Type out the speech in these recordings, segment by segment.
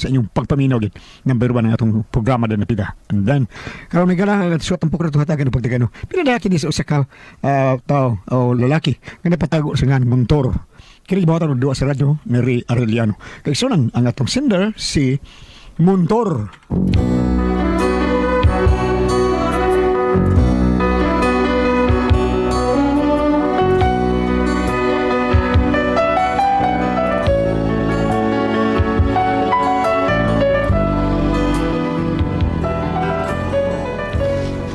sa inyong pagpaminaw gid. Number 1 ang atong programa din na pida. And then karon may gala suot ang pukra hatagan ng pagtagano. Pinadaki ni sa usa ka tao o lalaki nga napatago sa ngan motor. Kini gibaw ta duwa sa radyo Mary Arellano. Kay sunan ang atong sender si Montor.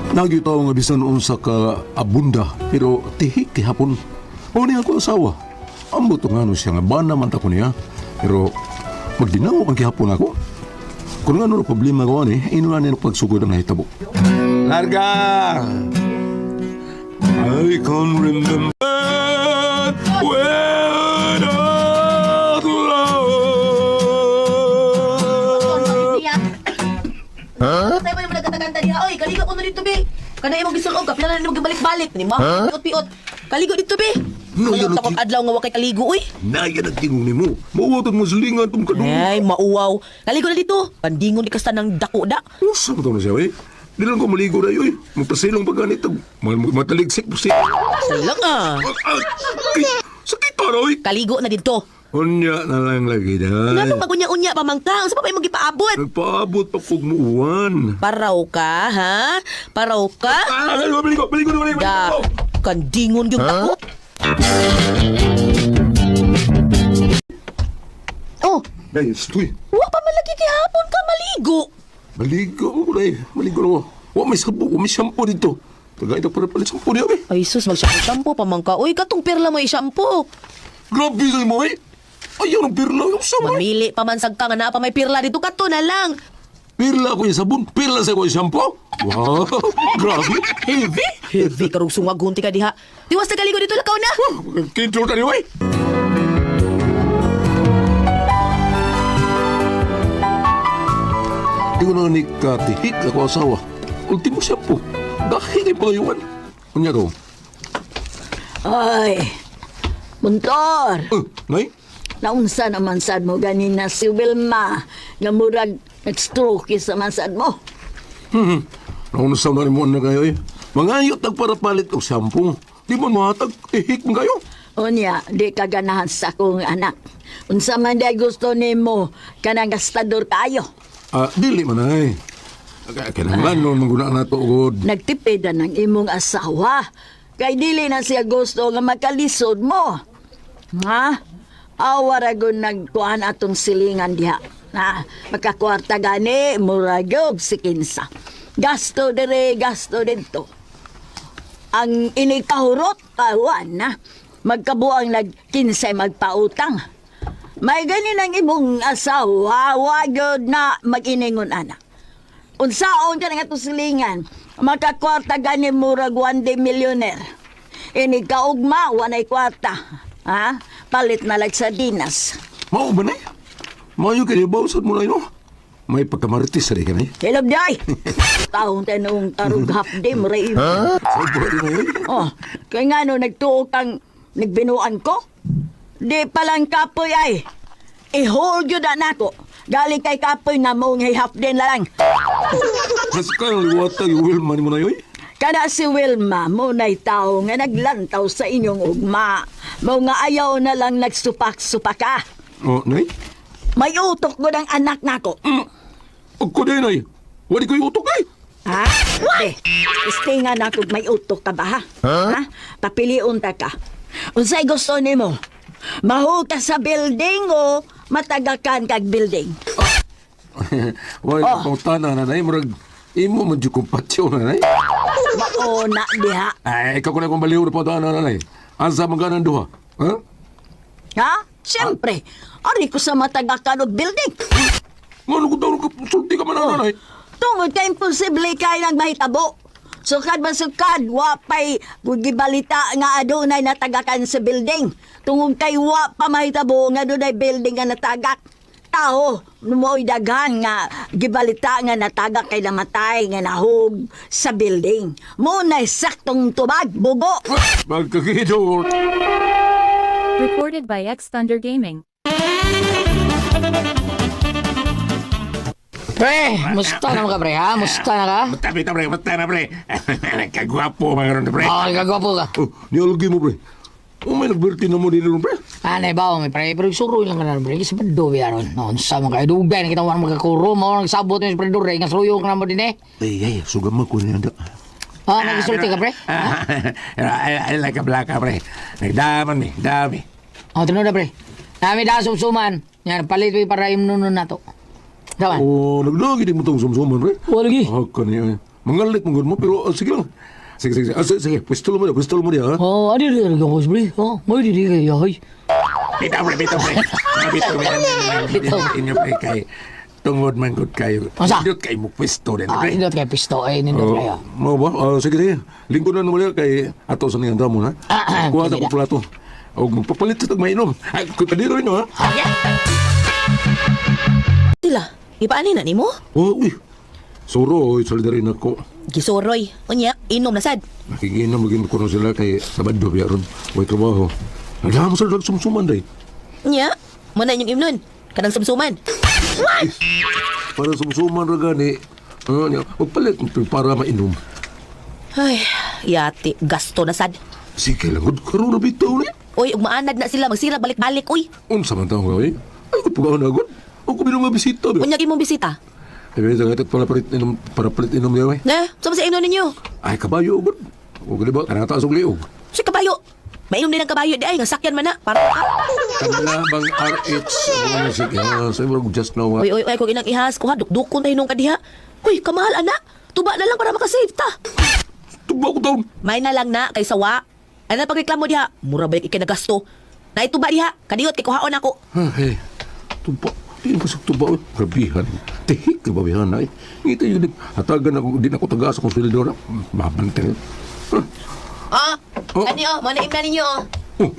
Nagitaw nga bisan unsa ka abunda pero tihik kihapon. O niya ko asawa. Ambot nga no siya nga bana man ta ko niya. Pero magdinaw ang kihapon ako. Kung nga no problema ko ani, inulan niya pagsugod ang nahitabo. Larga! I can remember when I love. Tayo ba yung nagkataganda niya? Oy, kaligo ko na dito, be. Kana imong gisulog ka, pila na nimo gibalik-balik ni ma. Piot-piot. Kaligo dito, be. No, Ayaw yan takot adlaw nga wa kay kaligo, oy. Naya nagtingong ni mo. Mauwatan mo silingan itong kadung. Ay, mauwaw. Kaligo na dito. Pandingon di kasta ng dako da. Usa mo na siya, eh. Di lang ko maligo na yun. Magpasilong pa ganito. Mataligsik po siya. Salang ah. Sakit pa, Roy. Kaligo na dito. Unya na lang lagi na. Ngano magunya-unya pa mang taong sa pa mo gipaabot? Nagpaabot pa kog muuwan. Paraw ka, ha? Paraw ka? Baligo. Da, kandingon yung dako. Oh, Guys, tuy. wa pa man lagi kihapon ka maligo. Maligo ko na eh. Maligo na ko. Wa may shampoo dito. Tagay na para palit shampoo niya, eh. Ay sus, mag-shampoo pa man ka. Uy, katong perla mo i-shampoo. Grabe sa mo, eh. Ayaw ng pirla. Yung sama, eh. Mamili pa man sagka nga na pa may pirla dito, kato na lang. Pirla ko yung sabon. Pirla sa ko yung shampoo. Wow. Grabe. Heavy. Heavy karong sungagunti ka diha. Tiwas na kaligo dito, lakaw na. Kintrol ka niyo, eh. Di ko na ni katihik ako asawa. Ultimo shampoo. Dahil kay pangayuan. Kunya to. Ay, Montor, Nay? naunsa naman sad mo ganina si Wilma nga murag nag-stroke sa mansad mo. Naunasaw na rin mo na kayo, eh. Mangayot nagparapalit og shampoo. Di mo mahatag ihik mo kayo. Unya, di ka ganahan sa akong anak. Unsa man day gusto nimo kanang gastador kayo. Dili man ay. Kailangan nun maguna na to ugod. Nagtipid na ng imong asawa. Kay dili na siya gusto nga makalisod mo. Ha? Awaragon nagkuhan atong silingan diha. Na, makakwarta gani, muragog si Kinsa. Gasto dire, gasto dito. Ang inikahurot, kawan na. Magkabuang nagkinsay magpautang. May ganin ang imong asawa, wagod na mag-iningon anak. Unsaon ka nga itong silingan, makakwarta gani murag 1 day millionaire. Inikaugma, wanay kwarta. Ha? Palit na lang sa dinas. Mao ba, Nay? Mayo kayo bawsad mo na yun. May pagkamaritis rin ka, Nay. Hilab day! Taong tanong tarong hapde, muray imo. Ay, buhay na yun. Oh, kaya nga no, nagtuo kang nagbinuan ko. Di palang kapoy ay. I-hold yun na ako. Galing kay kapoy na mong hapde na lang. Mas kang liwatag yung Wilma ni mo na yun. Kada si Wilma, mo na'y tao nga naglantaw sa inyong ugma. Mo nga ayaw na lang nagsupak-supaka. Oh, Nay? May utok ko ng anak nako. Ako din, Nay. Wali ko yung utok, Nay. Ha? Istingan ako may utok ka ba, ha? Ha? Papiliun ta ka. Unsay gusto nimo? Mahu ka sa building o matagakan kag building? Wali Oh. ko pautana na, Nay. Murag, imo man dyan kong patyo na, Nay. Mauna diha. Ay, ikaw ko na kong baliw na pautana na, Nay. Asa maganan duha? Ha? Ha? Siyempre. Ari ko sa matagakan og building. Ano ko daw sulti ka man na, Nay? Tungod ka imposible kay nang mahitabo. Sukad man sukad, wapay gibalita nga adunay natagakan sa building. Tungod kay wa pa mahitabo nga adunay building nga natagak. Tao, mo'y daghan nga gibalita nga natagak kay namatay nga nahog sa building. Muna'y saktong tubag, bugo. Magkakidor. Recorded by X Thunder Gaming. Pre, musta naman ka, pre, ha? Musta na ka? Basta na, pre. Kagwapo, mga ron, pre. Oo, gagwapo ka. Oh, nialagi mo, pre. Oh, may nagberti na mo din ron, pre. Anay ba, may pre, pero suruy lang ka na, pre. Kasi pado, yaron. Noon, sa mga kayo, dugay, nakita mo magkakuro, mo, nagsabot mo yung pre, dure, nga suruyo ka na mo din, eh. Ay, sugam mo ko niya. Ah, nagsulti ka, pre? I like a black, pre. Nagdaman, dami. Oh, tinod na, pre. Nami da sumsuman. Yan, palit ko yung para yung nuno na to. Daman? Oh, naglagi din mo itong sumsuman, pre. Wala lagi. Kanya. Mangalit mo mo, pero sige lang. Sige. Pistol mo dia, ha? Oh, ada dia lagi ako, pre. Oh, may di kayo, hoy. Bitaw, pre. Bitaw. Inyo, pre, kay tungod man good kayo. Asa? Indot kay mo pwesto din, Ah, pre. nindot kay pisto, eh, nindot kayo. Mau ba? Sige. Lingkod na naman kay ato sa niyang damo, ha? Kuha sige na ko plato. O magpapalit sa mainom. Ay, kadiro rin, ha? Okay. Sila, ipaanin na ni mo? Oh, uy. Suro, solidarin ako. Gisoroy. Unya, inom na sad. Nakikinom maging ko na sila kay Sabado, yaron. May trabaho. Nagdama sa sumsuman, day. Unya, mana yung imnon? Kanang sumsuman. Para sumsuman ra gani. Magpalit para mainom. Ay, yati, gasto na sad. Sige lang, karoon na bitaw ni. Uy, ug maanad na sila, magsira balik-balik, uy. Unsa man taong gawin? Ay, pagkaan agad. Ako binong nga bisita, ba? Unya, imong bisita. Ay, binong nga para palit inom niya, eh. Na, sama sa imnon ninyo. Ay, kabayo, agad. O, ba? Kanang taas og liog. Si kabayo. Mainom din ang kabayo, di ay, nga sakyan man na. Para Kanila bang RH, ano sige, sa ibang just now, ha? Uy, kung inang ihas ko ha, dukdukon tayo nung kadiha. Uy, kamahal, anak. Tuba na lang para makasave ta. Tuba ko taon. May na lang na, kay sawa. Ano na pagreklamo diha? Mura balik ikinagasto. Na ituba diha, kadiot, kay kuhaon ako. Ay, tuba. Di ba sa tuba, eh? Grabihan. Tihik ka babihan na, eh. Ngita yun, hatagan ako, di na ako taga sa konsolidora. Mabantay. Ah, Oh. ano yun? Mana imna ninyo, oh. Oh,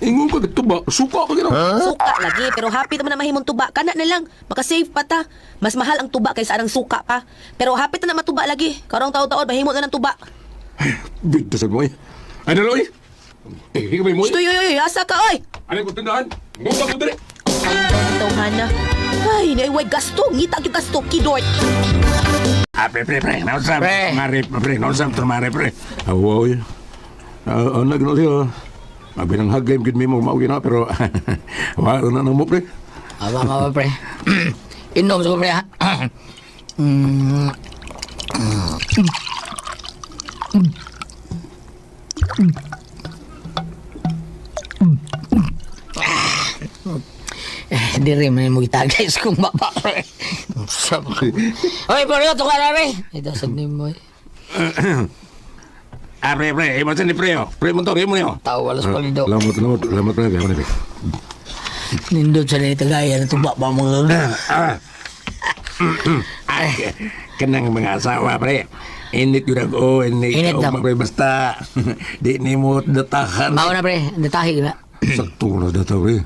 ingon ka tuba. Suka ka ginaw. Suka lagi, pero happy naman na mahimong tuba. Kana na lang, makasave pa ta. Mas mahal ang tuba kaysa anang suka pa. Pero happy na matuba lagi. Karong taon-taon, mahimo na ng tuba. Bigdasan mo, eh. Ano, Loy? Hingay mo, Gusto eh. asa ka, oy! Ano yung tindahan? Ngumpa ko dali. Tawhan na. Ay, naiway gasto. Ngita yung gasto, kidort. Pre. Nausap. Pre. Pre. Nausap. Tumari, pre. Awoy. Anak na siya. Mabinang hagay mkid mo mauwi na, pero wala na mo, pre. Aba, pre. Inom sa ko, pre, ha? Hindi rin mo itagay sa kong baba, pre. Oy, pero ito ka na, pre. Ito sa mo, eh. Pre. Imo sa ni pre, oh. Pre, motor, imo niyo. Tao, walas palido. Lamat, pre. Lamat, pre. Nindot sa nito gaya na tuba pa mga Ay, kanang mga asawa, pre. Init yun ako, Init ako, daw. pre, basta. Di ni mo datahan. Mao na, pre. Datahi na. Sakto na data, pre.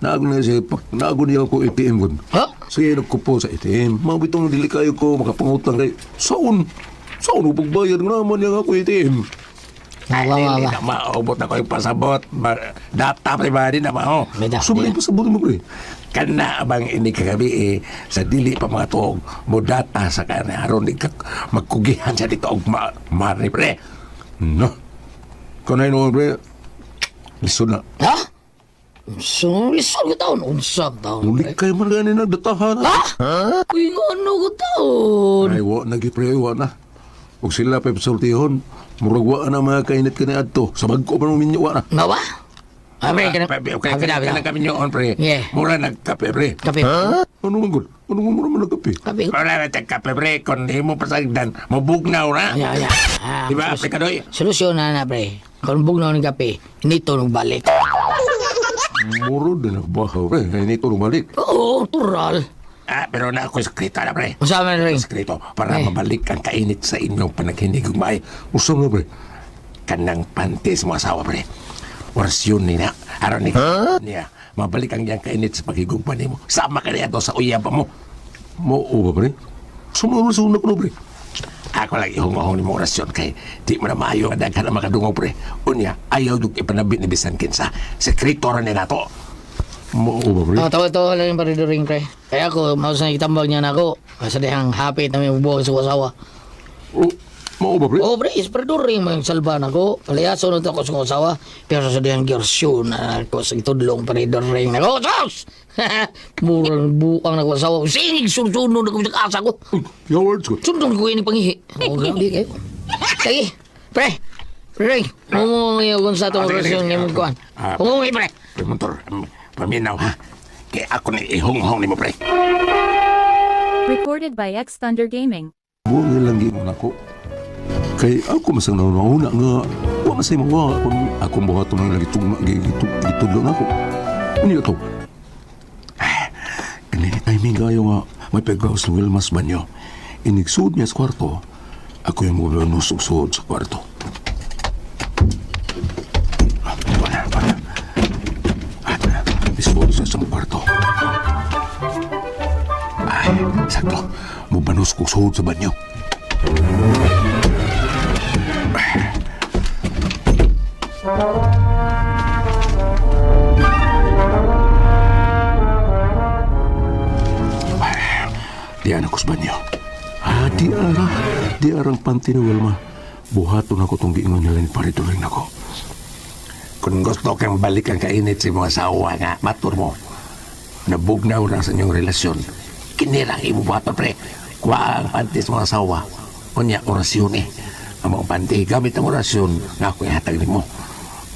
Naago na siya, naago niya ako ATM ko. Ha? Sige, nagkupo sa ATM. Mabitong dili kayo ko, makapangutang kay, saon upagbayad nga naman niya ako ATM. Mawa. Hindi na maubot na ko yung pasabot. Data pribadi na mao. May data. Sumali pasabot mo, pre. Kana bang ini kagabi, sa dili pa mga tuog mo data sa kana aron di ka magkugihan sa dito og mari, pre. No. Kunay no, pre. Lisod na. Ha? So, lisod ko taon. Unsag taon, Uli pre. kayo man gani nagdatahan. Ha? Uy, ano ko taon? Ay, wa na pre, wa na. Ug sila pa sultihon, murag wa na mga kainit kani adto. Sa bagko pa minyo wa na. Mawa? Ah, pre, Okay, kanang kami nyo on, pre. Yeah. Mura nagkape, pre. Kape. Ano man gud? Ano mura man nagkape? Kape. Wala na kape, pre. Kung di mo pasagdan, mabugnaw na. Ya. Diba, pre, kadoy? Solusyon na, pre. Kung bugnaw ng kape, nito nung balik. Muro din nagbahaw, pre. Kaya nito lumalik. Oo, tural. Pero na ako eskrito na, pre. Masama na rin. Eskrito para Eh. mabalik ang kainit sa inyong panaghinig umay. Usam na, pre. Kanang pantis mo asawa, pre. Orsyon niya. Aron niya. Mabalik ang iyang kainit sa pagigugma mo. Sama ka niya to sa uyab mo. Mo, ba, pre? Sumunod ko, pre. Ako lang ihong-ihong ni mo orasyon kay di mo na maayo nga daghan ang makadungaw, pre. Unya, ayaw yung ipanabit ni bisan kinsa. Sekreto rin niya nato. Mao ba, pre? Tawa-tawa lang yung paridoring, pre. Kaya ako, maus na itambag niya na ako. Sa dihang hapit na may bubuhay sa asawa. Oh, mao ba, pre? Oh, pre, is paridoring mo yung salban ako. Palayaso na ako sa asawa. Pero sa dihang gersyon na ako sa itudlong paridoring na ako. Sos! Murang buang na ako asawa. Sinig, sunod ako sa asa ko. Yawards ko. Sunod ko yung pangihi. Oh, grabe kayo. Sige, pre. Pre, umungi ako sa itong orasyon niya mo kuhan. Umungi, pre. Pre, motor, paminaw ha. Kaya ako ni ihong-hong ni mo, pre. Recorded by X Thunder Gaming. Buong ilang gimon ako. Kay ako masang nauna nga. Huwag masay mga akong buhato na lagi gitudlo na ako. Ano ito? Kanini timing kayo nga may pagkaos ng Wilmas banyo. Inigsud niya sa kwarto. Ako yung mga nusog-sud sa kwarto. Para. At isod sa kwarto. Ay, sakto. Mubanos ko sud sa banyo. Diyan ako sa banyo. Di arang panty na Wilma. Buhaton ako itong giingon nila ni parituloy na ko. Kung gusto kang balikan kainit sa mga asawa nga, matur mo. Nabugnaw na sa inyong relasyon. Kinirang ibubuhaton, pre. Kuha ang panty sa mga asawa. Kunya, orasyon eh. Ang mga panty, gamit ang orasyon nga ako ihatag mo.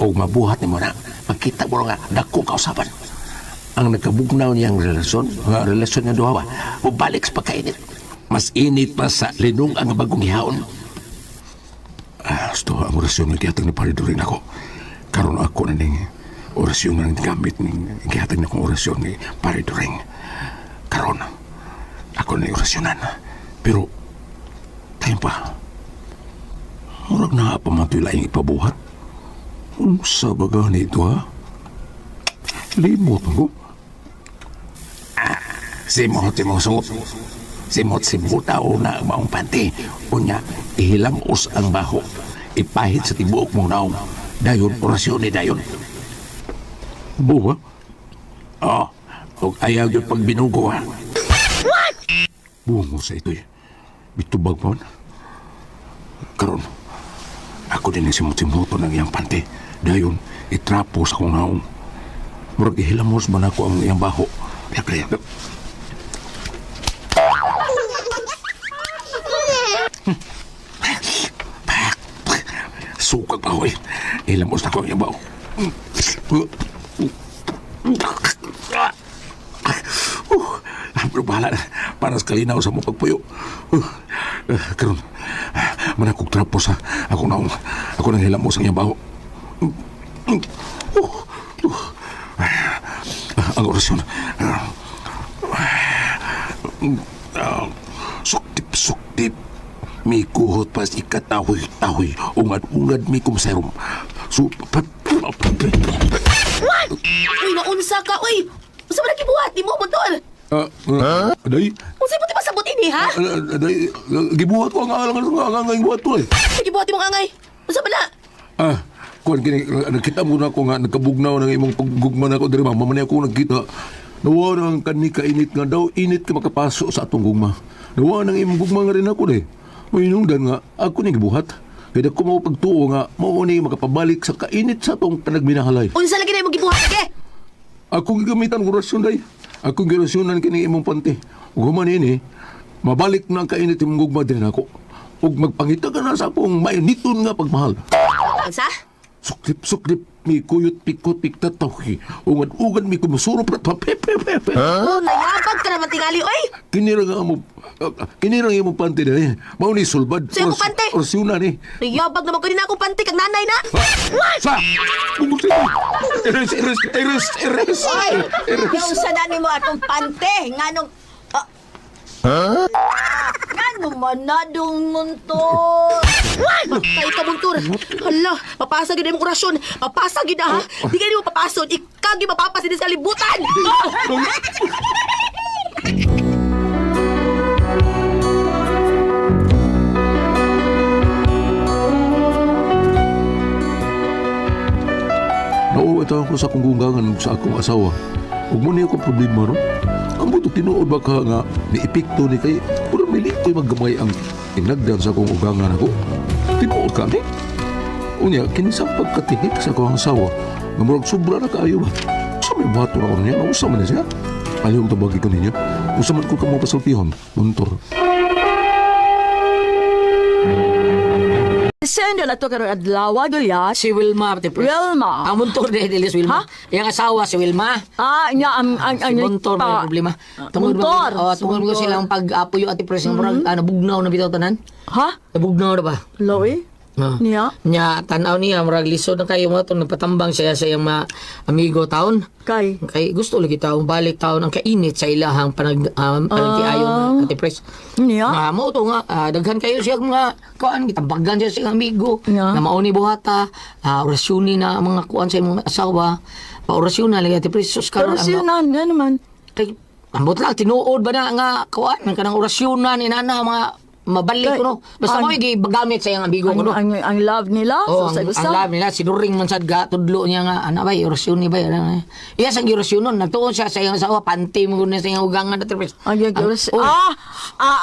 O mabuhat ni mo na. Magkita mo nga, dako kausapan. Ang nagkabugnaw niyang relasyon niya duha ba, bubalik sa pagkainit. Mas init pa sa linong ang bagong hihaon. Gusto ang orasyon na gihatag ni paridurin ako. Karon ako na ning orasyon na gamit ning gihatag na kong orasyon ni pariduring. Karon, ako na yung orasyonan. Pero, tayo pa. Murag na pamatoy laing ipabuhat. Sa baga nito ha? Limot ko. Simot daw na ang maong panty. Unya, ihilamos ang baho. Ipahit sa tibuok mong naong. Dayon, orasyon ni dayon. Buha? Oh, huwag ayaw yung pagbinugo ha. Buho mo sa ito eh. Bitubag mo na. Karon, ako din ang simot-simoto ng iyang panty. Dayon, itrapo sa kong naong. Murag ihilamos man ako ang iyang baho. Kaya. Sukag baho eh. Ihilamos na ako ang iyang baho. Pero bahala na. Para sa kalinaw sa mong pagpuyo. Karon, manakog trapo sa ako naong. Ako nang hilamos ang iyang baho. Ang orasyon. Suktip. May kuhot pa sa ikatahoy-tahoy. Ungad-ungad may kumserum. Uy, naunsa ka, uy! Usa ba nagibuhat? Di mo, motor! Aday? Unsay mo ti pasabot ini, ha? Aday? Gibuhat ko ang alang gibuhat to eh. Nagibuhat imong angay. Usa ba na? Kuan kini nakita mo na ako nga nagkabugnaw ng imong paggugma na ako diri mama man ako nagkita. Nawa nang kani kainit nga daw init ka makapaso sa atong gugma. Nawa nang imong gugma nga rin ako ni. Mainungdan nga ako ni gibuhat. Kaya ko mo pagtuo nga mao ni makapabalik sa kainit sa atong panagminahalay. Unsa lagi na imong gibuhat lagi? Ako gigamitan ng orasyon day. Ako girasyonan kini imong panty. Ug human ini mabalik na ang kainit imong gugma din ako. Ug magpangita ka na sa akong mainiton nga pagmahal. Unsa? Suklip, may kuyot, pikot, piktataw. Ungad-ugad, may kumusurop na papepepepe. Oh, nayabag ka naman tingali, oy! Kinirang mo panty na eh. Mauni sulbad. Sa'yo mo panty? Orasyonan eh. Nayabag naman ko din akong panty kag nanay na! Sa! Bungol sa'yo! Eres! Ay, yung sadani mo atong pante, nganong... Ngano manadong muntor? Patay ka, Buntur! Hala, papasa gid imong orasyon! Papasa gid ha! Di ka mo papasod! Ikagi mapapas din sa libutan! Nauwatan ko sa kong gunggangan sa akong asawa. Huwag mo niya ko problema ron. Ang buto tinuod ba ka nga ni epekto ni kay puro milito'y maggamay ang inagdan sa kong ugangan ako. Tinuod ka ni. Unya, kinisang pagkatihik sa kong asawa nga murag sobra na kaayo ba? Sa may bato na ko niya, nausa man na siya. Ayaw ko tabagi ko ninyo. Usa man ko kamo pasultihon, Montor. Sendo na to karon adlaw gulya. Si Wilma, Ate Pres. Wilma. Ang Montor de Delis Wilma. Yang asawa si Wilma. Nya ang Si Montor may problema. Tungod Montor. ba? Tungod ko silang pag-apoyo Ate Pres ng murag bugnaw na bitaw tanan. Ha? Nabugnaw na ba? Loy? Niya? Nya tanaw niya murag lisod na kayo mo to nagpatambang siya sa iyang amigo taon. Kay. Kay gusto lagi taon balik taon ang kainit sa ilahang panagtiayon Ate Pres. Niya? Mo to nga daghan kayo siya mga kuan gitambagan siya sa iyang amigo Yeah. na mauni buhata orasyoni na mga kuan sa imong asawa. Paorasyon na lagi Ate Pres sus karon Orasyonan, nga naman. kay ambot lang tinuod ba na nga kuan ng kanang orasyonan inana mga mabalik Kay, ko no. Basta mo gigamit sa iyang amigo ko no. Ang love nila. Oh, sa ang gusto. love nila, sinuring man sad ga tudlo niya nga ana ba orasyon ni ba ana. Iya sang orasyon nun nagtuon siya sa iyang asawa panty mo gud sa iyang ugangan Ate Pres. Ang orasyon.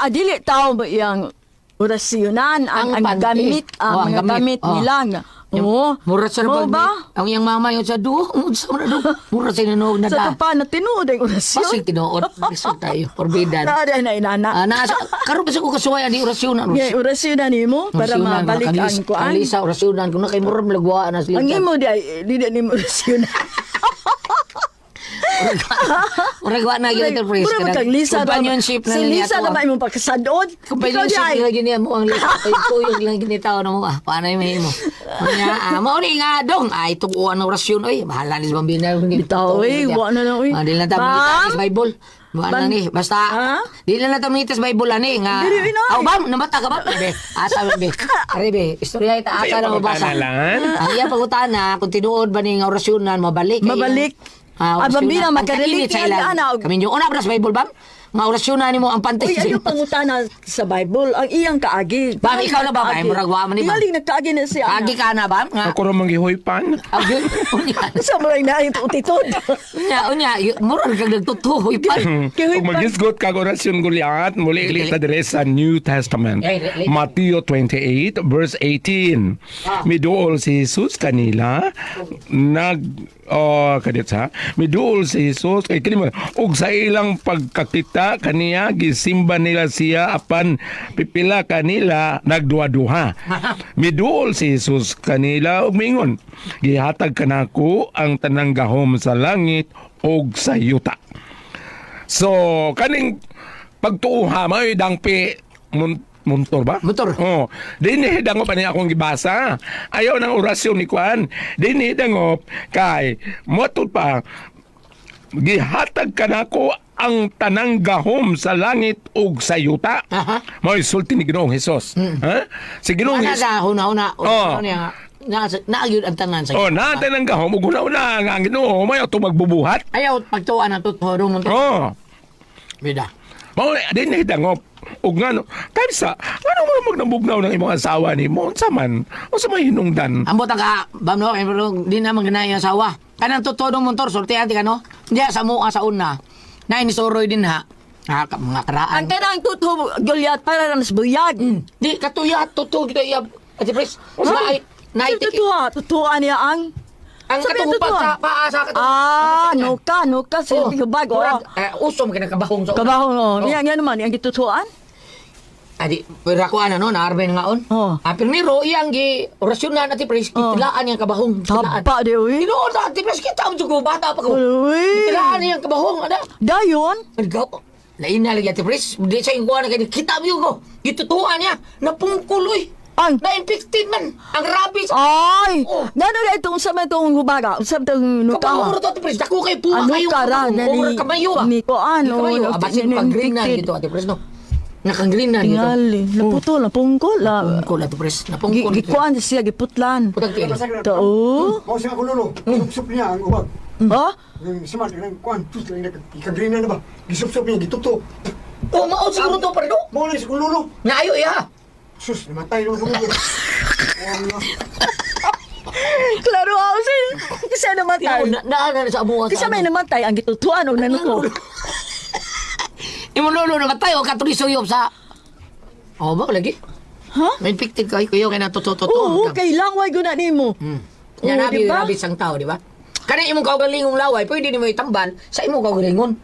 Dili tao ba yung orasyonan, ang panty. gamit, Oh, ang mga gamit gamit. Oh. nila. Oo. Mura sa Mo pag ba? ang iyang mama yun sa duo, sa mura duo. Mura sa inunog na Sa da. tupa na tinuod ang orasyon. Pasig tinuod, lisod tayo, forbidden. Naada na inana. Karon ba sa ko kasuwayan di orasyon Nga, orasyonan nimo para mabalik ang kuan. Ang lisa orasyonan kung na kay mura lagwa na Ang sila. imo di nimo orasyonan. Mura gwa na gyud Ate Pres. Puro magkang Lisa. Companionship na Si niya Lisa to, na ba imong pagkasadod? Companionship Ikaw di ay. lagi niya mo ang lisa. Ay tuyog lang ginitaw na mo. Paano yung mahimo? Kanya, mao ni nga dong. Ay tukuan ng orasyon. Oy, bahala ni sa bambina. Bitaw, oy, wa na lang, oy. Di lang tayo Bam? sa Bible. Wala ni. Basta, Ha? di lang na tayo sa Bible ani. Nga, Dili, Pinoy. oh, bam, nabata ka ba? Be, asa be. Ari be, istorya ita asa na mabasa. Ang iya pagutana, kung tinuod ba ni nga orasyonan, mabalik. Mabalik. Bambina, magkarelate yan, ana. Kami yung una ba sa Bible, bam? Nga orasyonan ni mo ang panty. Uy, ayaw pangutana sa Bible. Ang iyang kaagi. Bam, ikaw na ba? Ay, murag wa man ni ba? Tingaling nagkaagi na siya. Agi ka na ba? Nga, Ako rin manghihoypan. Ayun, unya. Sa mga na ito utitod. Unya, murag kag nagtutuhoy pa. Kaya Kung magisgot kag orasyon Goliath, muli ilita dire sa New Testament. Mateo 28 verse 18. Miduol si Jesus kanila kadit sa miduol si Jesus kay kini ug sa ilang pagkakita kaniya gisimba nila siya apan pipila kanila nagduha-duha. Miduol si Jesus kanila ug mingon, gihatag kanako ang tanang gahom sa langit ug sa yuta. So, kaning pagtuuha, may dangpi Montor ba? Montor. Oh, dinhi dangop pa niya akong gibasa. Ayaw ng orasyon ni Kwan. Dinhi dangop kay motud pa gihatag kanako ang tanang gahom sa langit ug sa yuta. Aha. Mao sulti ni Ginoong Hesus. Ha? Si Ginoong Ana Hesus. sa huna-huna. Oh. Nagyud ang tanan sa Oh, natin ang gahom ug una-una nga ang Ginoo may auto magbubuhat. Ayaw pagtuan ang tuturo mo. Oh. Bida. Mao dinhi dangop ug ngano kansa ano mo magnabugnaw ng imong asawa nimo unsa man unsa may hinungdan. Ambot ang ka, bam no, pero di na magganay ang asawa. Kanang tuturo motor, sortihan ti kano. Diya sa mo sa una. Na inisoroy din ha. Mga karaan. Ang kanang tuto Goliath para lang sa buyag. Di katuya tuto kita iya. Ati Pres. Tutuan niya ang sabi katupat tutuan. sa paa sa katupat. Nuka sa bag. Usom kinakabahong sa Kabaho no. Yan naman yang gitutuan. Adi, pero ako ano, naarbay na ngaon. Oh. Primero, iyang orasyonan at Pres, itilaan niyang kabahong. Tapa de uy. Tinoon na, Pres, kita mo dyan bata pa ko. Uy. Itilaan niyang kabahong, ada. Dayon. Ikaw, lain na lagi, Pres, di sa ikuha na kayo, kita mo ko. Gitutuan niya, napungkul, uy. Ang Na-infected man, ang rabies. ay, Oh. nano na itong sa itong hubaga, sa itong Kabahong nuka. ito, Pres, dako kayo, puwa Ano kayo. ka ra, Mura kamayo, ba? ni ko ano, Kamayo, abasi ko pag-green na infected. dito, Ate Pres, no? Nakang-green na dito. Tingali, naputol, napungkol. Napungkol, Ate Pres, napungkol. Gikuan siya, giputlan. Putang kilo. Tao. Mao siya ako lolo. Sup niya ang ubag. Ha? Yung smart ng kwan, tus lang ikagrina na ba? Gisup-sup niya, gituto. Oh, mao siguro to, Pardo. Mao na si lolo. Naayo, iya. Sus, namatay nung lolo. Klaro ako sa'yo. Kasi namatay. Naanan sa amuha Kasi may namatay ang gitutuan o nanuko. Imo lolo naman tayo katulisuyop sa... Oh, ba lagi? Ha? May picted ka kuyo kay natututo. Oo, kay laway ko na ni mo. Yan Oo, nabi diba? nabi sang tao, di ba? Kanang imong kaugalingong laway, pwede ni mo itamban sa imong kaugalingon.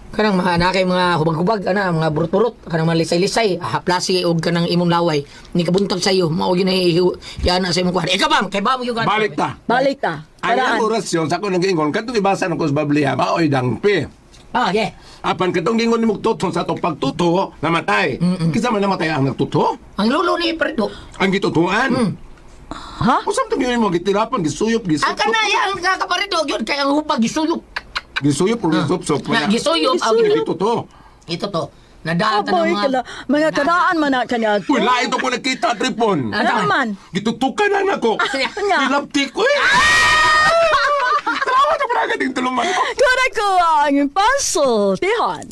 Kanang mga nakay mga hubag-hubag ana, mga burot-burot, kanang mga lisay-lisay, haplasi og kanang imong laway. Ni kabuntag sa iyo, mao gyud yan sa imong kuha. Ikaw bam, kay bam yung Balik ta. Balik ta. Ang Paraan. orasyon sa ko nag-ingon, katong ibasa ng kus Biblia, maoy dangpi. Ah, yeah. Apan katong gingon nimo tuton sa to pagtuto, namatay. Kinsa man namatay ang nagtuto? Ang lolo ni Preto. Ang gitutuan. Ha? Usam to gyud mo gitirapan, gisuyop, Ang gisupsop. kanaya ang kakaparito yun kay ang hupag gisuyop. Gisuyop o gisupsop. Na, gisuyop, ang Gituto. Ito to. Nadaan ka ng Aboy, mga... mga kanaan man na kanya. Uy, lain to ko nakita, Tripon. Ano naman? Gitutukan na ako. Anya? Nilaptik ko eh. Salamat na pala tulungan ko. Kura ko ang paso, Tihan.